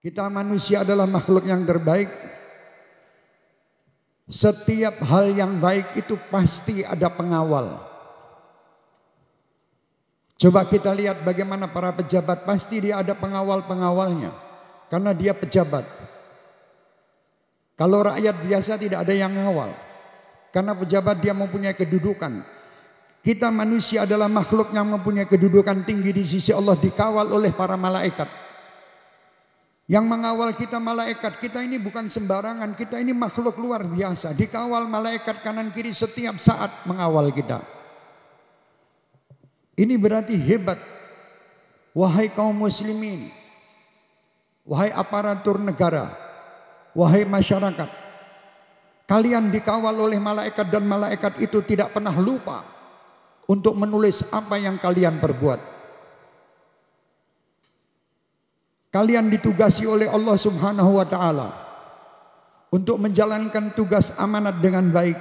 Kita manusia adalah makhluk yang terbaik. Setiap hal yang baik itu pasti ada pengawal. Coba kita lihat bagaimana para pejabat, pasti dia ada pengawal-pengawalnya. Karena dia pejabat. Kalau rakyat biasa tidak ada yang ngawal. Karena pejabat dia mempunyai kedudukan. Kita manusia adalah makhluk yang mempunyai kedudukan tinggi di sisi Allah, dikawal oleh para malaikat. Yang mengawal kita malaikat, kita ini bukan sembarangan, kita ini makhluk luar biasa. Dikawal malaikat kanan kiri setiap saat mengawal kita. Ini berarti hebat. Wahai kaum muslimin, wahai aparatur negara, wahai masyarakat, kalian dikawal oleh malaikat dan malaikat itu tidak pernah lupa untuk menulis apa yang kalian perbuat. Kalian ditugasi oleh Allah Subhanahu wa taala untuk menjalankan tugas amanat dengan baik.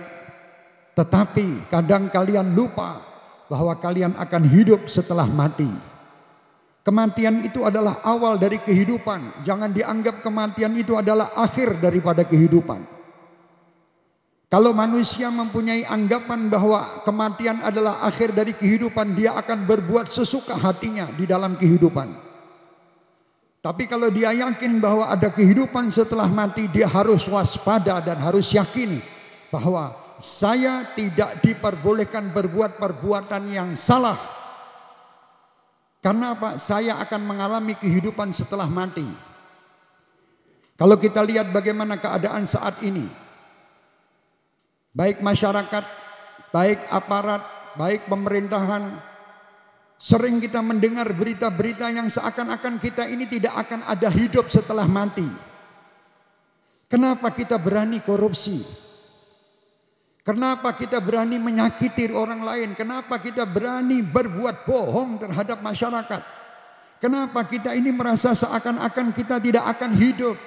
Tetapi kadang kalian lupa bahwa kalian akan hidup setelah mati. Kematian itu adalah awal dari kehidupan. Jangan dianggap kematian itu adalah akhir daripada kehidupan. Kalau manusia mempunyai anggapan bahwa kematian adalah akhir dari kehidupan, dia akan berbuat sesuka hatinya di dalam kehidupan. Tapi kalau dia yakin bahwa ada kehidupan setelah mati, dia harus waspada dan harus yakin bahwa saya tidak diperbolehkan berbuat perbuatan yang salah. Karena apa? Saya akan mengalami kehidupan setelah mati. Kalau kita lihat bagaimana keadaan saat ini, baik masyarakat, baik aparat, baik pemerintahan, sering kita mendengar berita-berita yang seakan-akan kita ini tidak akan ada hidup setelah mati. Kenapa kita berani korupsi? Kenapa kita berani menyakiti orang lain? Kenapa kita berani berbuat bohong terhadap masyarakat? Kenapa kita ini merasa seakan-akan kita tidak akan hidup?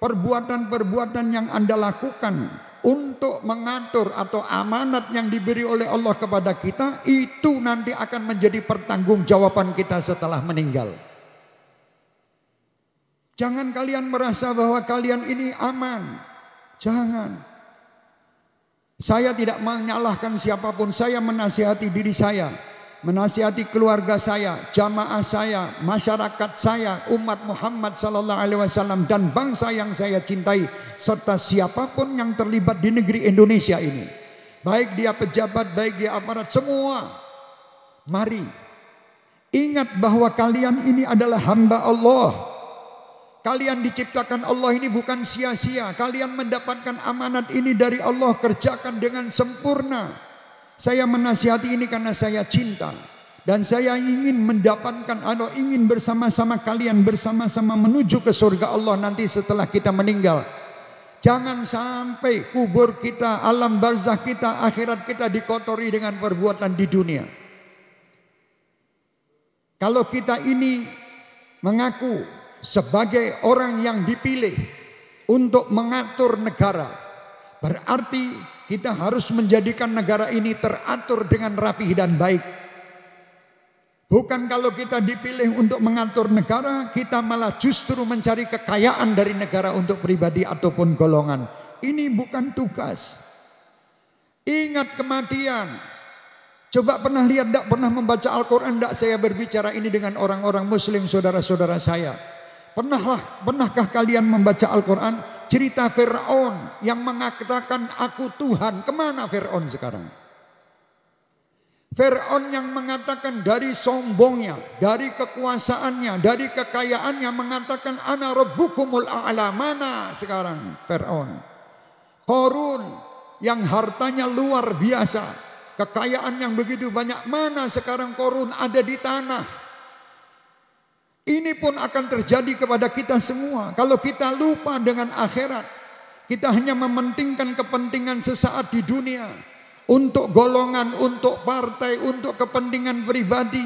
Perbuatan-perbuatan yang Anda lakukan untuk mengatur atau amanat yang diberi oleh Allah kepada kita, itu nanti akan menjadi pertanggungjawaban kita setelah meninggal. Jangan kalian merasa bahwa kalian ini aman. Jangan. Saya tidak menyalahkan siapapun. Saya menasihati diri saya, menasihati keluarga saya, jamaah saya, masyarakat saya, umat Muhammad sallallahu alaihi wasallam dan bangsa yang saya cintai, serta siapapun yang terlibat di negeri Indonesia ini. Baik dia pejabat, baik dia aparat, semua. Mari ingat bahwa kalian ini adalah hamba Allah. Kalian diciptakan Allah ini bukan sia-sia. Kalian mendapatkan amanat ini dari Allah, kerjakan dengan sempurna. Saya menasihati ini karena saya cinta. Dan saya ingin mendapatkan atau ingin bersama-sama kalian bersama-sama menuju ke surga Allah nanti setelah kita meninggal. Jangan sampai kubur kita, alam barzah kita, akhirat kita dikotori dengan perbuatan di dunia. Kalau kita ini mengaku sebagai orang yang dipilih untuk mengatur negara, berarti kita harus menjadikan negara ini teratur dengan rapih dan baik. Bukan kalau kita dipilih untuk mengatur negara, kita malah justru mencari kekayaan dari negara untuk pribadi ataupun golongan. Ini bukan tugas. Ingat kematian. Coba pernah lihat, tidak pernah membaca Al-Quran? Tidak, saya berbicara ini dengan orang-orang muslim, saudara-saudara saya. Pernahkah kalian membaca Al-Quran? Cerita Fir'aun yang mengatakan aku Tuhan. Kemana Fir'aun sekarang? Fir'aun yang mengatakan dari sombongnya, dari kekuasaannya, dari kekayaannya mengatakan ana rabbukumul a'la. Mana sekarang Fir'aun? Qarun yang hartanya luar biasa, kekayaan yang begitu banyak, mana sekarang Qarun? Ada di tanah. Ini pun akan terjadi kepada kita semua. Kalau kita lupa dengan akhirat, kita hanya mementingkan kepentingan sesaat di dunia, untuk golongan, untuk partai, untuk kepentingan pribadi,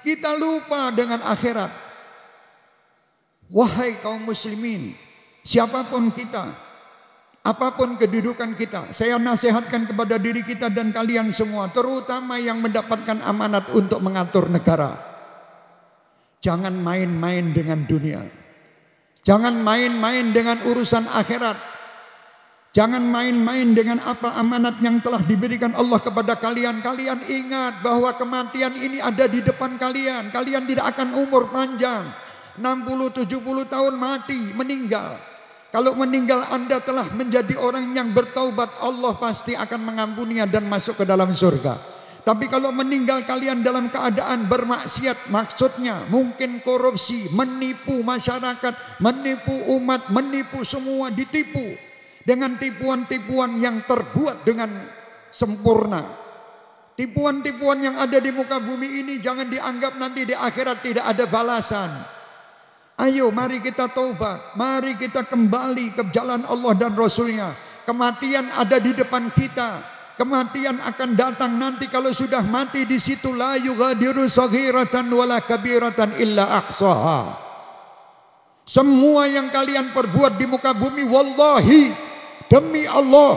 kita lupa dengan akhirat. Wahai kaum muslimin, siapapun kita, apapun kedudukan kita, saya nasihatkan kepada diri kita dan kalian semua, terutama yang mendapatkan amanat untuk mengatur negara. Jangan main-main dengan dunia. Jangan main-main dengan urusan akhirat. Jangan main-main dengan apa amanat yang telah diberikan Allah kepada kalian. Kalian ingat bahwa kematian ini ada di depan kalian. Kalian tidak akan umur panjang. 60-70 tahun mati, meninggal. Kalau meninggal Anda telah menjadi orang yang bertaubat, Allah pasti akan mengampuninya dan masuk ke dalam surga. Tapi kalau meninggal kalian dalam keadaan bermaksiat, maksudnya mungkin korupsi, menipu masyarakat, menipu umat, menipu semua, ditipu dengan tipuan-tipuan yang terbuat dengan sempurna. Tipuan-tipuan yang ada di muka bumi ini jangan dianggap nanti di akhirat tidak ada balasan. Ayo mari kita taubat, mari kita kembali ke jalan Allah dan Rasulnya. Kematian ada di depan kita. Kematian akan datang nanti. Kalau sudah mati di situ, la yughadiru saghiratan wala kabiratan illa ahsaha. Semua yang kalian perbuat di muka bumi, wallahi, demi Allah,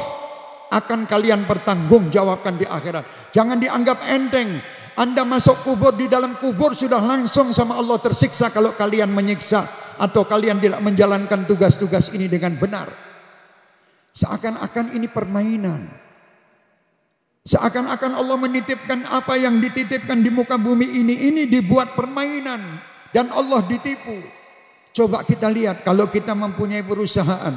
akan kalian pertanggungjawabkan di akhirat. Jangan dianggap enteng. Anda masuk kubur, di dalam kubur sudah langsung sama Allah tersiksa kalau kalian menyiksa atau kalian tidak menjalankan tugas-tugas ini dengan benar. Seakan-akan ini permainan. Seakan-akan Allah menitipkan apa yang dititipkan di muka bumi ini dibuat permainan dan Allah ditipu. Coba kita lihat kalau kita mempunyai perusahaan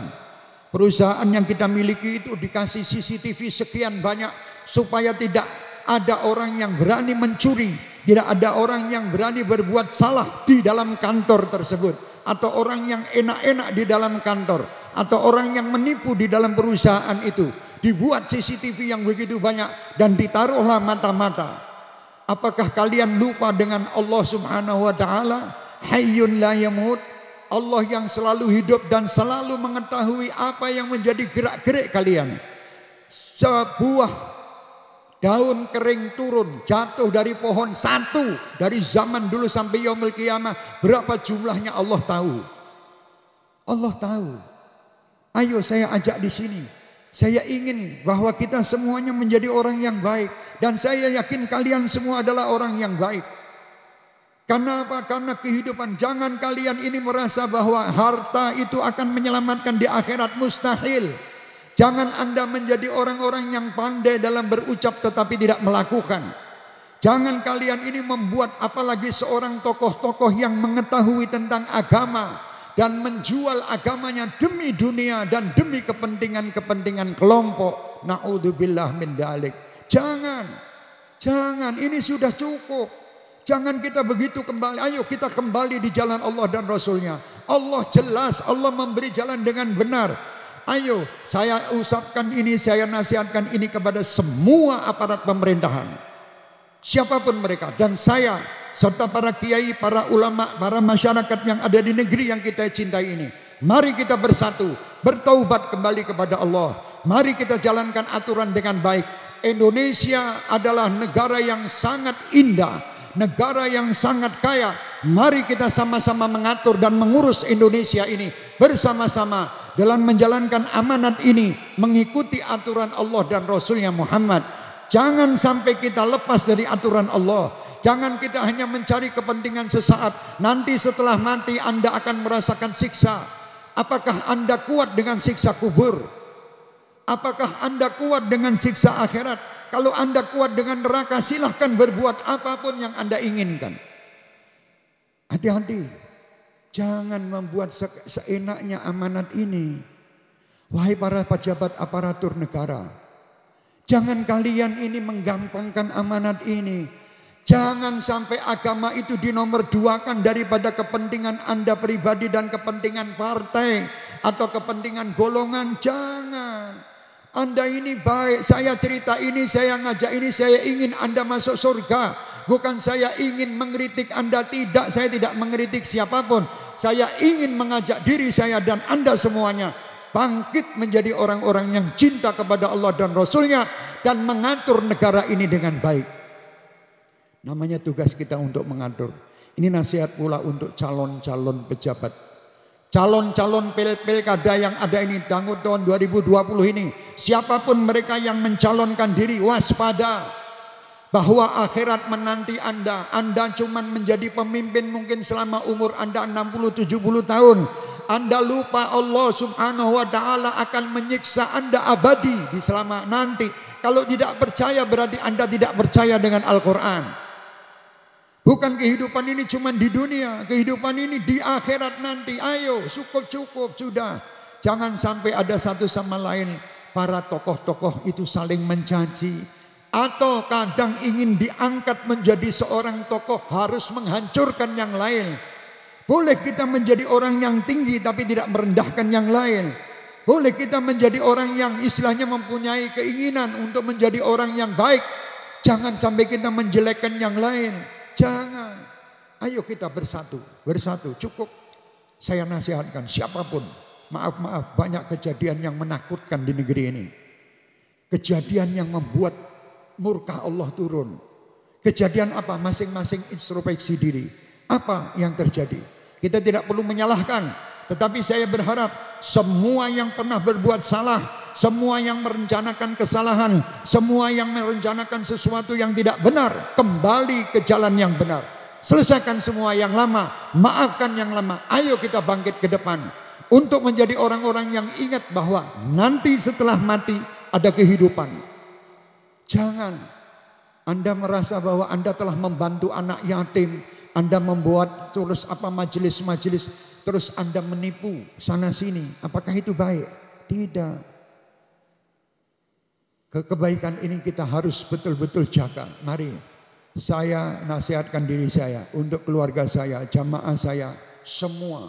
yang kita miliki itu dikasih CCTV sekian banyak supaya tidak ada orang yang berani mencuri, tidak ada orang yang berani berbuat salah di dalam kantor tersebut, atau orang yang enak-enak di dalam kantor, atau orang yang menipu di dalam perusahaan itu. Dibuat CCTV yang begitu banyak dan ditaruhlah mata-mata. Apakah kalian lupa dengan Allah Subhanahu wa taala? Hayyun la yamut. Allah yang selalu hidup dan selalu mengetahui apa yang menjadi gerak-gerik kalian. Sebuah daun kering turun, jatuh dari pohon satu dari zaman dulu sampai yaumul qiyamah, berapa jumlahnya Allah tahu. Allah tahu. Ayo saya ajak di sini. Saya ingin bahwa kita semuanya menjadi orang yang baik. Dan saya yakin kalian semua adalah orang yang baik. Karena apa? Karena kehidupan. Jangan kalian ini merasa bahwa harta itu akan menyelamatkan di akhirat. Mustahil. Jangan Anda menjadi orang-orang yang pandai dalam berucap tetapi tidak melakukan. Jangan kalian ini membuat apalagi seorang tokoh-tokoh yang mengetahui tentang agama dan menjual agamanya demi dunia dan demi kepentingan-kepentingan kelompok. Na'udzubillah min dalik. Jangan, ini sudah cukup. Jangan kita begitu kembali. Ayo kita kembali di jalan Allah dan Rasulnya. Allah jelas, Allah memberi jalan dengan benar. Ayo saya usapkan ini, saya nasihatkan ini kepada semua aparat pemerintahan, siapapun mereka, dan saya serta para kiai, para ulama, para masyarakat yang ada di negeri yang kita cintai ini. Mari kita bersatu, bertaubat kembali kepada Allah. Mari kita jalankan aturan dengan baik. Indonesia adalah negara yang sangat indah, negara yang sangat kaya. Mari kita sama-sama mengatur dan mengurus Indonesia ini bersama-sama dalam menjalankan amanat ini, mengikuti aturan Allah dan Rasulnya Muhammad. Jangan sampai kita lepas dari aturan Allah. Jangan kita hanya mencari kepentingan sesaat. Nanti setelah mati Anda akan merasakan siksa. Apakah Anda kuat dengan siksa kubur? Apakah Anda kuat dengan siksa akhirat? Kalau Anda kuat dengan neraka, silahkan berbuat apapun yang Anda inginkan. Hati-hati. Jangan membuat seenaknya amanat ini. Wahai para pejabat aparatur negara, jangan kalian ini menggampangkan amanat ini. Jangan sampai agama itu dinomorduakan daripada kepentingan Anda pribadi dan kepentingan partai atau kepentingan golongan. Jangan. Anda ini baik, saya cerita ini, saya ngajak ini, saya ingin Anda masuk surga. Bukan saya ingin mengkritik Anda, tidak, saya tidak mengkritik siapapun. Saya ingin mengajak diri saya dan Anda semuanya bangkit menjadi orang-orang yang cinta kepada Allah dan Rasulnya dan mengatur negara ini dengan baik. Namanya tugas kita untuk mengatur. Ini nasihat pula untuk calon-calon pejabat. Calon-calon pilkada yang ada ini tahun 2020 ini. Siapapun mereka yang mencalonkan diri, waspada. Bahwa akhirat menanti Anda. Anda cuma menjadi pemimpin mungkin selama umur Anda 60-70 tahun. Anda lupa Allah subhanahu wa ta'ala akan menyiksa Anda abadi di selama nanti. Kalau tidak percaya berarti Anda tidak percaya dengan Al-Quran. Bukan kehidupan ini cuma di dunia, kehidupan ini di akhirat nanti. Ayo cukup sudah. Jangan sampai ada satu sama lain para tokoh-tokoh itu saling mencaci. Atau kadang ingin diangkat menjadi seorang tokoh harus menghancurkan yang lain. Boleh kita menjadi orang yang tinggi tapi tidak merendahkan yang lain. Boleh kita menjadi orang yang istilahnya mempunyai keinginan untuk menjadi orang yang baik. Jangan sampai kita menjelekkan yang lain. Jangan. Ayo kita bersatu. Cukup. Saya nasihatkan siapapun. Maaf banyak kejadian yang menakutkan di negeri ini. Kejadian yang membuat murka Allah turun. Kejadian apa? Masing-masing introspeksi diri. Apa yang terjadi? Kita tidak perlu menyalahkan, tetapi saya berharap semua yang pernah berbuat salah, semua yang merencanakan kesalahan, semua yang merencanakan sesuatu yang tidak benar, kembali ke jalan yang benar. Selesaikan semua yang lama, maafkan yang lama. Ayo kita bangkit ke depan untuk menjadi orang-orang yang ingat bahwa nanti setelah mati ada kehidupan. Jangan Anda merasa bahwa Anda telah membantu anak yatim, Anda membuat terus majelis-majelis, terus Anda menipu sana sini. Apakah itu baik? Tidak. Kebaikan ini kita harus betul-betul jaga. Mari saya nasihatkan diri saya, untuk keluarga saya, jamaah saya, semua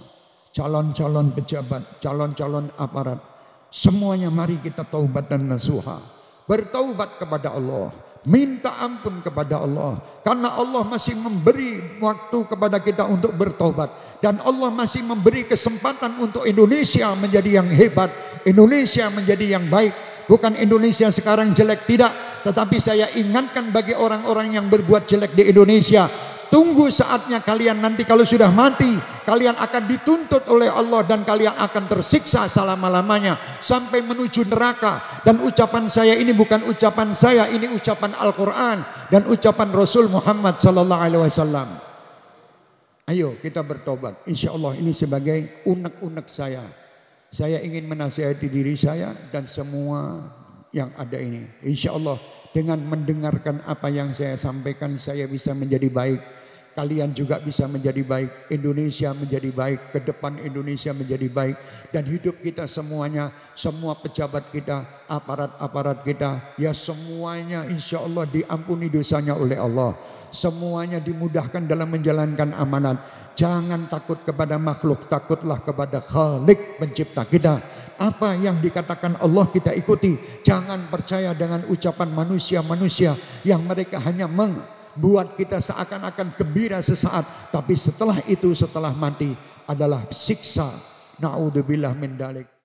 calon-calon pejabat, calon-calon aparat, semuanya mari kita taubat dan nasuha. Bertaubat kepada Allah. Minta ampun kepada Allah. Karena Allah masih memberi waktu kepada kita untuk bertobat. Dan Allah masih memberi kesempatan untuk Indonesia menjadi yang hebat. Indonesia menjadi yang baik. Bukan Indonesia sekarang jelek, tidak. Tetapi saya ingatkan bagi orang-orang yang berbuat jelek di Indonesia. Tunggu saatnya kalian nanti kalau sudah mati, kalian akan dituntut oleh Allah dan kalian akan tersiksa selama-lamanya sampai menuju neraka. Dan ucapan saya ini bukan ucapan saya, ini ucapan Al-Quran dan ucapan Rasul Muhammad sallallahu alaihi wasallam. Ayo kita bertobat. Insya Allah ini sebagai unek-unek saya. Saya ingin menasihati diri saya dan semua yang ada ini. Insya Allah dengan mendengarkan apa yang saya sampaikan, saya bisa menjadi baik. Kalian juga bisa menjadi baik. Indonesia menjadi baik. Ke depan Indonesia menjadi baik. Dan hidup kita semuanya, semua pejabat kita, aparat-aparat kita, ya semuanya insya Allah diampuni dosanya oleh Allah. Semuanya dimudahkan dalam menjalankan amanat. Jangan takut kepada makhluk, takutlah kepada Khalik pencipta kita. Apa yang dikatakan Allah kita ikuti. Jangan percaya dengan ucapan manusia-manusia yang mereka hanya membuat kita seakan-akan gembira sesaat, tapi setelah itu, setelah mati adalah siksa. Na'udzubillah min dzalik.